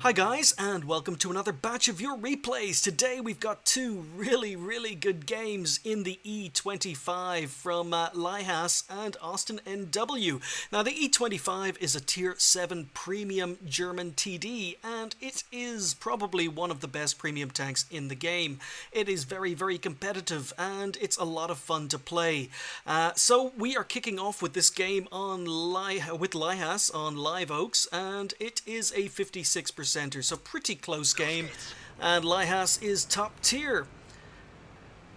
Hi guys, and welcome to another batch of your replays. Today we've got two really good games in the E25 from lihas and AustnW. Now the E25 is a tier 7 premium German TD, and it is probably one of the best premium tanks in the game. It is very competitive, and it's a lot of fun to play. So we are kicking off with this game on with lihas on Live Oaks, and it is a 56%. So pretty close game, and lihas is top tier.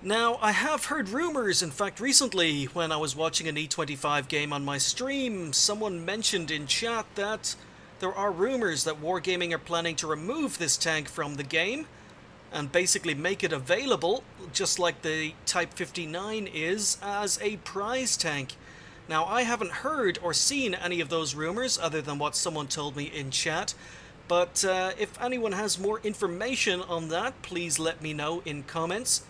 Now, I have heard rumors, in fact recently when I was watching an E25 game on my stream, someone mentioned in chat that there are rumors that Wargaming are planning to remove this tank from the game and basically make it available, just like the Type 59 is, as a prize tank. Now, I haven't heard or seen any of those rumors other than what someone told me in chat. But if anyone has more information on that, please let me know in comments.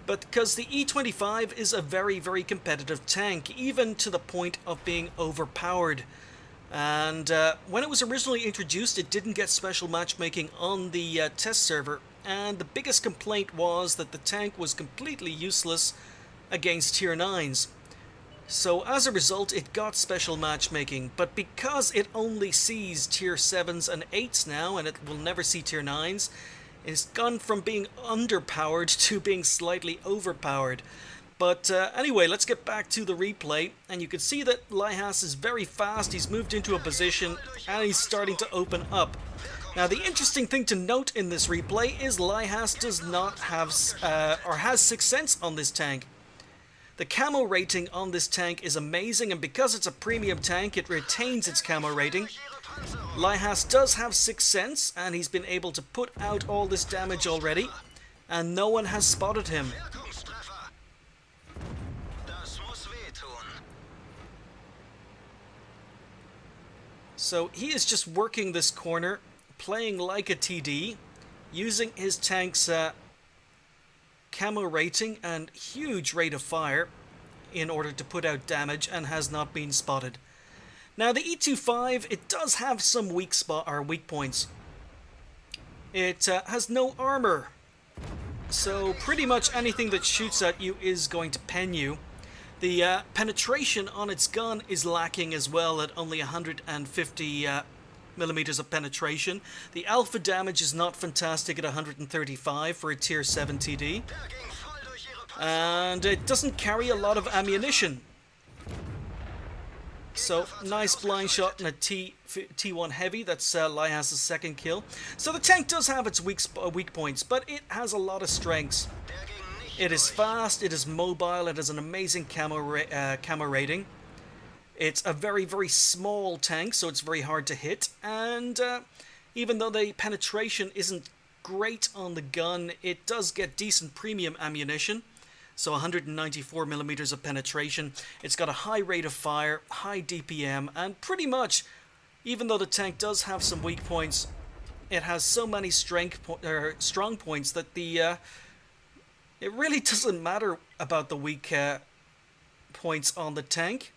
But because the E25 is a very competitive tank, even to the point of being overpowered. And when it was originally introduced, it didn't get special matchmaking on the test server. And the biggest complaint was that the tank was completely useless against tier 9s. So as a result, it got special matchmaking, but because it only sees tier 7s and 8s now, and it will never see tier 9s, it's gone from being underpowered to being slightly overpowered. But anyway, let's get back to the replay, and you can see that lihas is very fast. He's moved into a position, and he's starting to open up. Now, the interesting thing to note in this replay is lihas does not have, or has 6th Sense on this tank. The camo rating on this tank is amazing, and because it's a premium tank, it retains its camo rating. Lihas does have 6th Sense, and he's been able to put out all this damage already, and no one has spotted him. So he is just working this corner, playing like a TD, using his tank's camo rating and huge rate of fire in order to put out damage, and has not been spotted. Now the E25, it does have some weak points. It has no armor, so pretty much anything that shoots at you is going to pen you. The penetration on its gun is lacking as well, at only 150 millimeters of penetration. The alpha damage is not fantastic at 135 for a tier 7 TD. And it doesn't carry a lot of ammunition. So, nice blind shot and a T1 heavy. That's lihas' second kill. So the tank does have its weak points, but it has a lot of strengths. It is fast, it is mobile, it has an amazing camo rating. It's a very small tank, so it's very hard to hit, and even though the penetration isn't great on the gun, it does get decent premium ammunition, so 194 millimeters of penetration. It's got a high rate of fire, high DPM, and pretty much, even though the tank does have some weak points, it has so many strong points that it really doesn't matter about the weak points on the tank.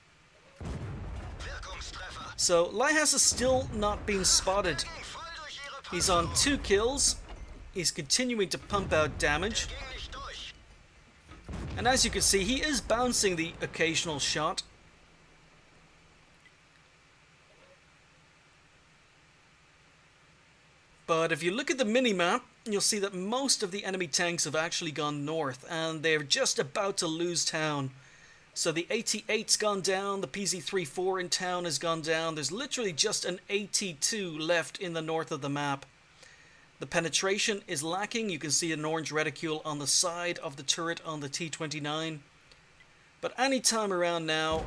So lihas has still not been spotted. He's on 2 kills. He's continuing to pump out damage. And as you can see, he is bouncing the occasional shot. But if you look at the minimap, you'll see that most of the enemy tanks have actually gone north, and they're just about to lose town. So the AT-8's gone down, the PZ-34 in town has gone down. There's literally just an AT-2 left in the north of the map. The penetration is lacking. You can see an orange reticule on the side of the turret on the T-29. But any time around now,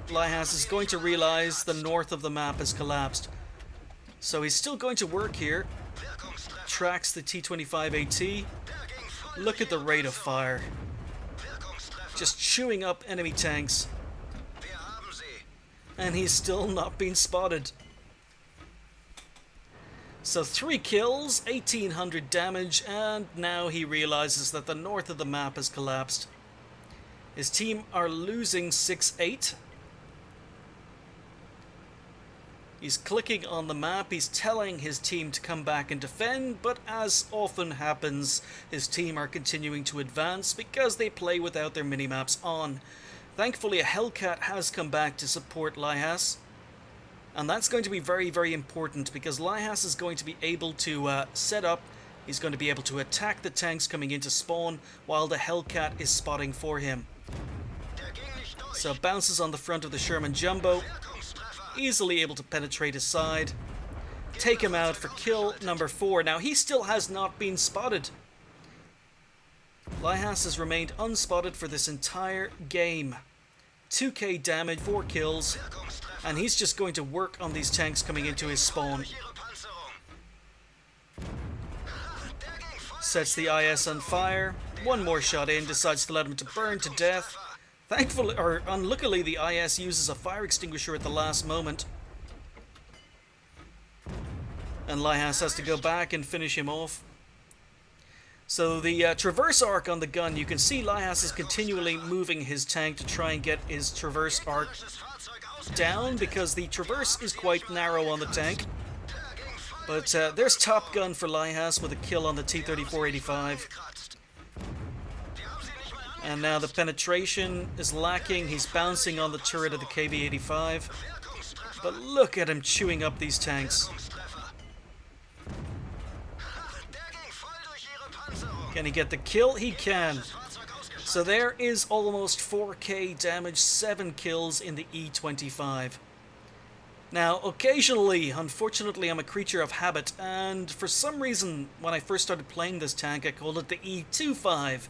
lihas is going to realize the north of the map has collapsed. So he's still going to work here. Tracks the T-25 AT. Look at the rate of fire. Just chewing up enemy tanks. And he's still not been spotted. So 3 kills, 1800 damage, and now he realizes that the north of the map has collapsed. His team are losing 6-8. He's clicking on the map, he's telling his team to come back and defend, but as often happens, his team are continuing to advance because they play without their minimaps on. Thankfully, a Hellcat has come back to support Lihas, and that's going to be very, very important because Lihas is going to be able to set up, he's going to be able to attack the tanks coming into spawn while the Hellcat is spotting for him. So bounces on the front of the Sherman Jumbo, easily able to penetrate his side, take him out for kill number 4. Now he still has not been spotted. Lihas has remained unspotted for this entire game. 2k damage, 4 kills, and he's just going to work on these tanks coming into his spawn. Sets the IS on fire, one more shot in, decides to let him to burn to death. Thankfully, or unluckily, the IS uses a fire extinguisher at the last moment. And Lihas has to go back and finish him off. So the traverse arc on the gun, you can see Lihas is continually moving his tank to try and get his traverse arc down because the traverse is quite narrow on the tank. But there's Top Gun for Lihas with a kill on the T-34-85. And now the penetration is lacking. He's bouncing on the turret of the KV-85. But look at him chewing up these tanks. Can he get the kill? He can. So there is almost 4k damage, 7 kills in the E25. Now, occasionally, unfortunately, I'm a creature of habit, and for some reason, when I first started playing this tank, I called it the E25.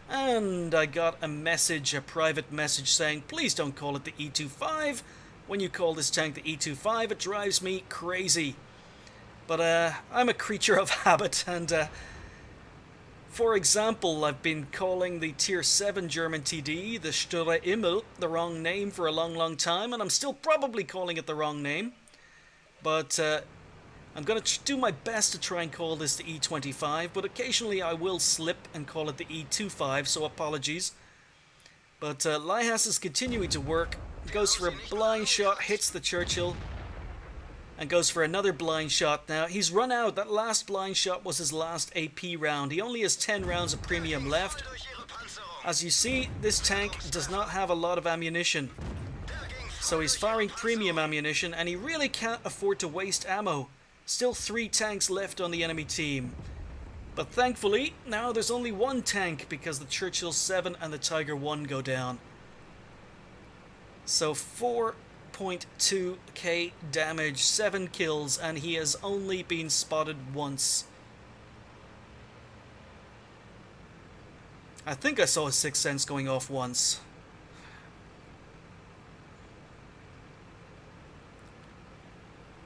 And I got a message, a private message saying, please don't call it the E25. When you call this tank the E25, it drives me crazy. But I'm a creature of habit, and for example, I've been calling the Tier 7 German TD, the Sture Himmel, the wrong name for a long time, and I'm still probably calling it the wrong name. But I'm going to do my best to try and call this the E25, but occasionally I will slip and call it the E25, so apologies. But Lihas is continuing to work, goes for a blind shot, hits the Churchill, and goes for another blind shot. Now, he's run out. That last blind shot was his last AP round. He only has 10 rounds of premium left. As you see, this tank does not have a lot of ammunition. So he's firing premium ammunition, and he really can't afford to waste ammo. Still 3 tanks left on the enemy team. But thankfully, now there's only 1 tank because the Churchill 7 and the Tiger 1 go down. So 4.2k damage, 7 kills, and he has only been spotted once. I think I saw his 6th sense going off once.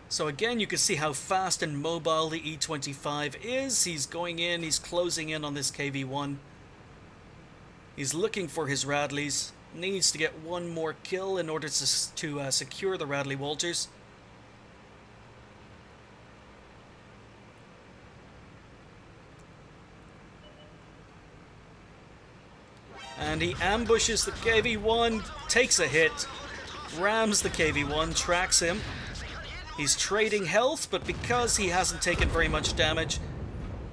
So again, you can see how fast and mobile the E25 is. He's going in, he's closing in on this KV-1. He's looking for his Radleys. Needs to get 1 more kill in order to secure the Radley Walters. And he ambushes the KV-1, takes a hit, rams the KV-1, tracks him. He's trading health, but because he hasn't taken very much damage,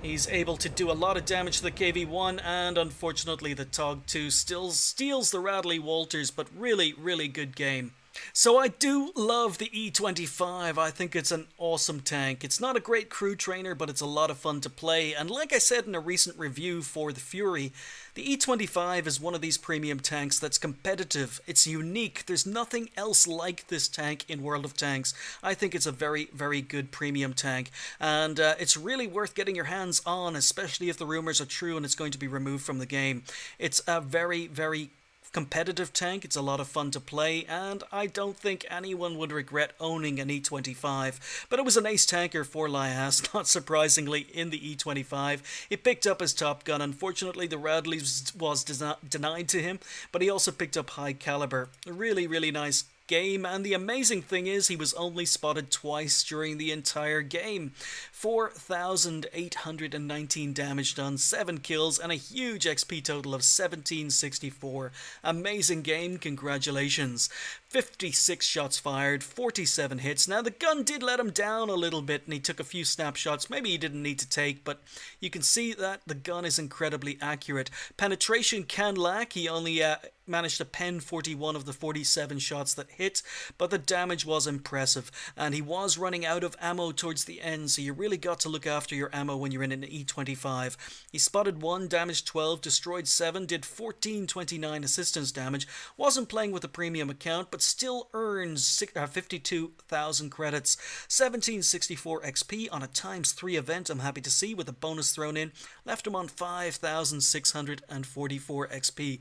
he's able to do a lot of damage to the KV-1, and unfortunately the TOG-2 still steals the Radley Walters, but really, really good game. So I do love the E25. I think it's an awesome tank. It's not a great crew trainer, but it's a lot of fun to play. And like I said in a recent review for the Fury, the E25 is one of these premium tanks that's competitive. It's unique. There's nothing else like this tank in World of Tanks. I think it's a very, very good premium tank. And it's really worth getting your hands on, especially if the rumors are true and it's going to be removed from the game. It's a very, very competitive tank. It's a lot of fun to play, and I don't think anyone would regret owning an E25. But it was an ace tanker for Lihas, not surprisingly, in the E25. He picked up his Top Gun. Unfortunately, the Radley was denied to him, but he also picked up high caliber. A really, really nice game, and the amazing thing is he was only spotted twice during the entire game. 4,819 damage done, 7 kills, and a huge XP total of 1764. Amazing game, congratulations. 56 shots fired, 47 hits. Now the gun did let him down a little bit and he took a few snapshots maybe he didn't need to take, but you can see that the gun is incredibly accurate. Penetration can lack, he only managed to pen 41 of the 47 shots that hit, but the damage was impressive, and he was running out of ammo towards the end, so you really got to look after your ammo when you're in an E25. He spotted 1, damaged 12, destroyed 7, did 1429 assistance damage, wasn't playing with a premium account, but still earns 52,000 credits, 1764 XP on a ×3 event, I'm happy to see, with a bonus thrown in, left him on 5,644 XP.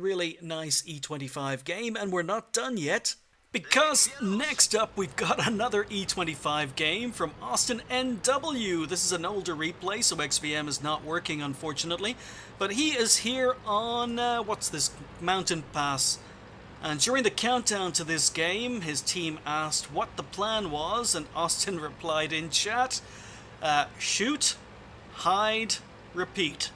Really nice E25 game, and we're not done yet. Because next up we've got another E25 game from AustnW. This is an older replay, so XVM is not working unfortunately. But he is here on, what's this, Mountain Pass. And during the countdown to this game, his team asked what the plan was, and Austin replied in chat, shoot, hide, repeat.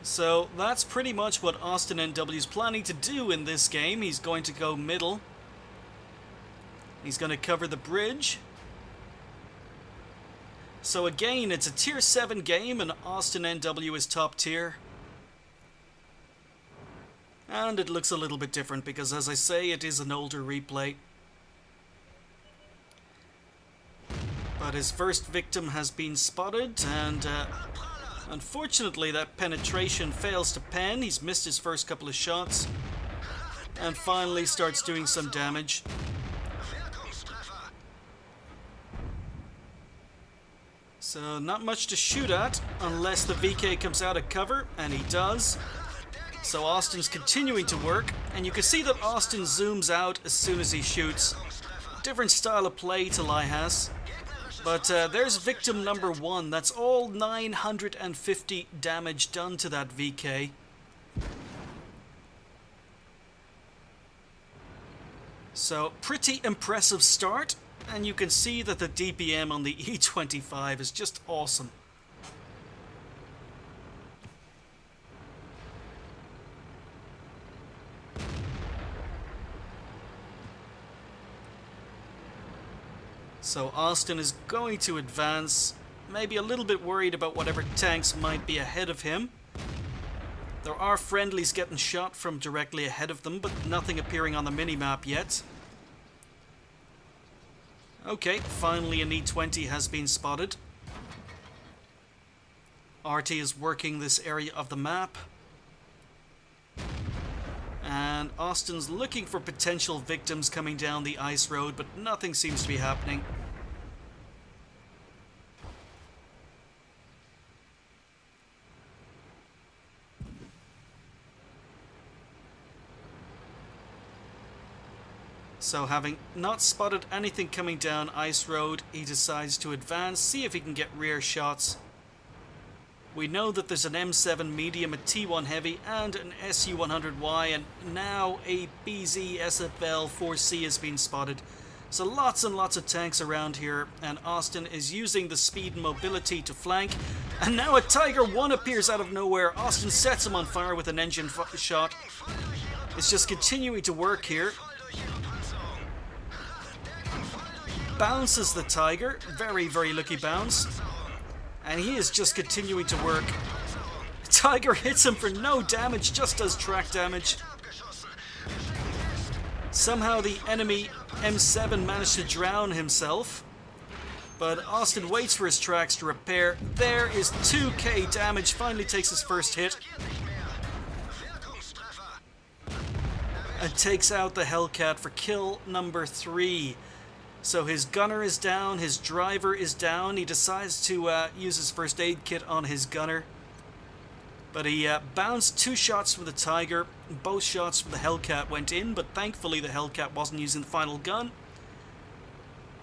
So that's pretty much what AustnW is planning to do in this game. He's going to go middle. He's going to cover the bridge. So again, it's a tier 7 game and AustnW is top tier. And it looks a little bit different because, as I say, it is an older replay. But his first victim has been spotted, and unfortunately that penetration fails to pen. He's missed his first couple of shots and finally starts doing some damage. So not much to shoot at unless the VK comes out of cover, and he does. So Austin's continuing to work, and you can see that Austin zooms out as soon as he shoots. Different style of play to lihas. But there's victim number 1. That's all 950 damage done to that VK. So pretty impressive start, and you can see that the DPM on the E25 is just awesome. So Austin is going to advance, maybe a little bit worried about whatever tanks might be ahead of him. There are friendlies getting shot from directly ahead of them, but nothing appearing on the minimap yet. Okay, finally an E20 has been spotted. RT is working this area of the map. And Austin's looking for potential victims coming down the ice road, but nothing seems to be happening. So having not spotted anything coming down ice road, he decides to advance, see if he can get rear shots. We know that there's an M7 medium, a T1 heavy, and an SU-100Y, and now a BZ SFL 4C has been spotted. So lots and lots of tanks around here, and Austin is using the speed and mobility to flank. And now a Tiger 1 appears out of nowhere. Austin sets him on fire with an engine shot. It's just continuing to work here. Bounces the Tiger, very lucky bounce. And he is just continuing to work. Tiger hits him for no damage, just does track damage. Somehow the enemy M7 managed to drown himself. But Austin waits for his tracks to repair. There is 2k damage, finally takes his first hit. And takes out the Hellcat for kill number 3. So his gunner is down, his driver is down. He decides to use his first aid kit on his gunner. But he bounced 2 shots from the Tiger. Both shots from the Hellcat went in, but thankfully the Hellcat wasn't using the final gun.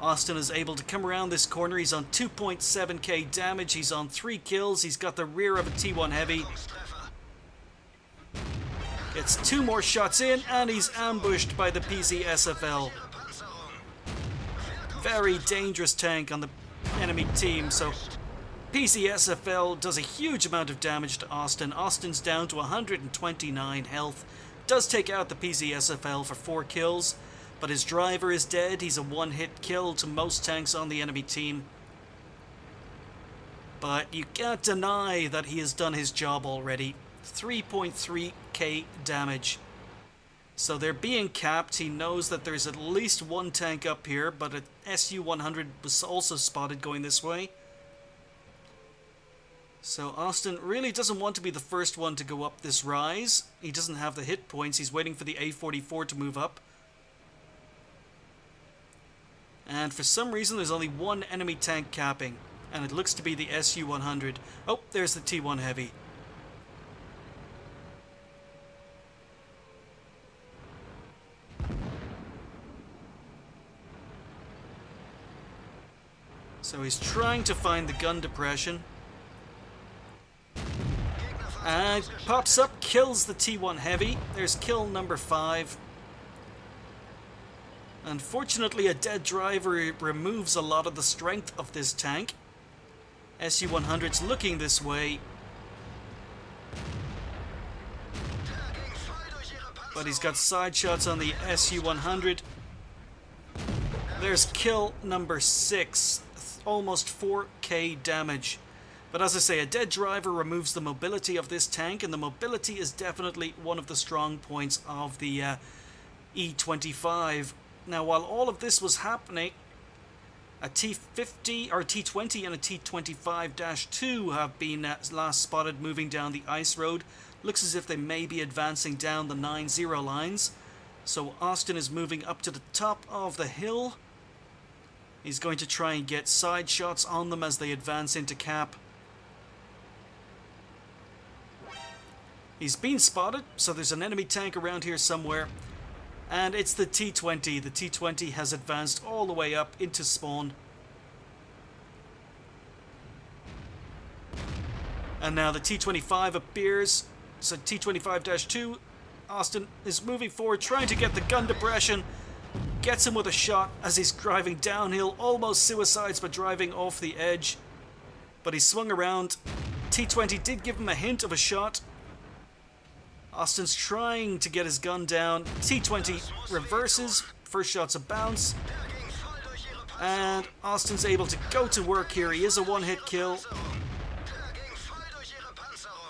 Austin is able to come around this corner. He's on 2.7k damage. He's on 3 kills. He's got the rear of a T1 heavy. Gets 2 more shots in, and he's ambushed by the PZSFL. Very dangerous tank on the enemy team, so PZSFL does a huge amount of damage to Austin. Austin's down to 129 health. Does take out the PZSFL for 4 kills, but his driver is dead. He's a one-hit kill to most tanks on the enemy team. But you can't deny that he has done his job already. 3.3k damage. So they're being capped. He knows that there's at least one tank up here, but an SU-100 was also spotted going this way. So Austin really doesn't want to be the first one to go up this rise. He doesn't have the hit points. He's waiting for the A44 to move up. And for some reason there's only one enemy tank capping, and it looks to be the SU-100. Oh, there's the T1 Heavy. So he's trying to find the gun depression. And pops up, kills the T1 Heavy. There's kill number 5. Unfortunately, a dead driver removes a lot of the strength of this tank. SU-100's looking this way. But he's got side shots on the SU-100. There's kill number 6. Almost 4k damage. But as I say, a dead driver removes the mobility of this tank, and the mobility is definitely one of the strong points of the E25. Now, while all of this was happening, a T50 or T20 and a T25-2 have been last spotted moving down the ice road. Looks as if they may be advancing down the 9-0 lines. So Austin is moving up to the top of the hill. He's going to try and get side shots on them as they advance into cap. He's been spotted, so there's an enemy tank around here somewhere. And it's the T20. The T20 has advanced all the way up into spawn. And now the T25 appears. So T25-2, Austin is moving forward, trying to get the gun depression. Gets him with a shot as he's driving downhill, almost suicides by driving off the edge. But he swung around. T20 did give him a hint of a shot. Austin's trying to get his gun down. T20 reverses. First shot's a bounce. And Austin's able to go to work here. He is a one-hit kill.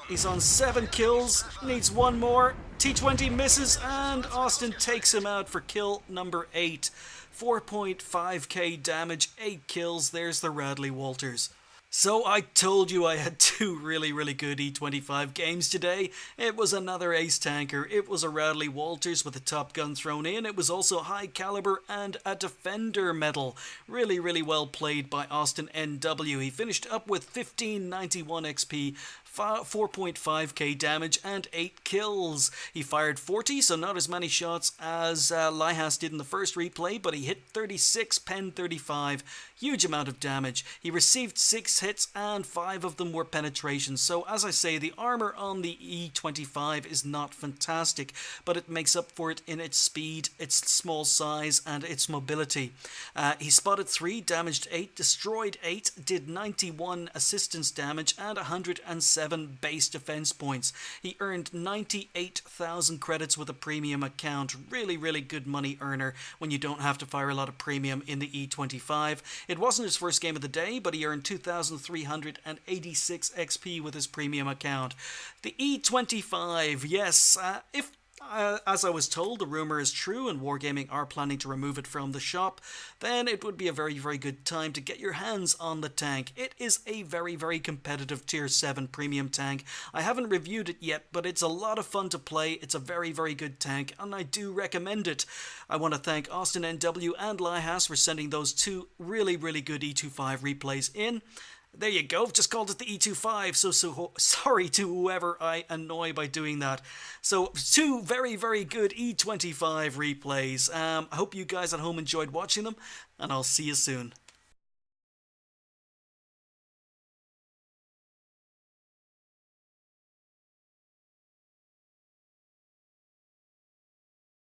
He's on 7 kills. Needs one more. T20 misses, and Austin takes him out for kill number 8. 4.5k damage, 8 kills. There's the Radley Walters. So I told you I had 2 really good E25 games today. It was another ace tanker. It was a Radley Walters with a Top Gun thrown in. It was also high caliber and a Defender medal. Really well played by AustnW. He finished up with 1591 XP, 4.5k damage and 8 kills. He fired 40, so not as many shots as Lihas did in the first replay, but he hit 36, pen 35. Huge amount of damage. He received 6 hits and 5 of them were penetrations. So as I say, the armor on the E25 is not fantastic, but it makes up for it in its speed, its small size and its mobility. He spotted 3, damaged 8, destroyed 8, did 91 assistance damage and 107 base defense points. He earned 98,000 credits with a premium account. Really good money earner when you don't have to fire a lot of premium in the E25. It wasn't his first game of the day, but he earned 2,386 XP with his premium account. The E25, yes, if as I was told, the rumor is true and Wargaming are planning to remove it from the shop, then it would be a very good time to get your hands on the tank. It is a very competitive Tier 7 premium tank. I haven't reviewed it yet, but it's a lot of fun to play. It's a very good tank, and I do recommend it. I want to thank AustnW and Lihas for sending those 2 really good E25 replays in. There you go, just called it the E25, so sorry to whoever I annoy by doing that. So, 2 very good E25 replays. I hope you guys at home enjoyed watching them, and I'll see you soon.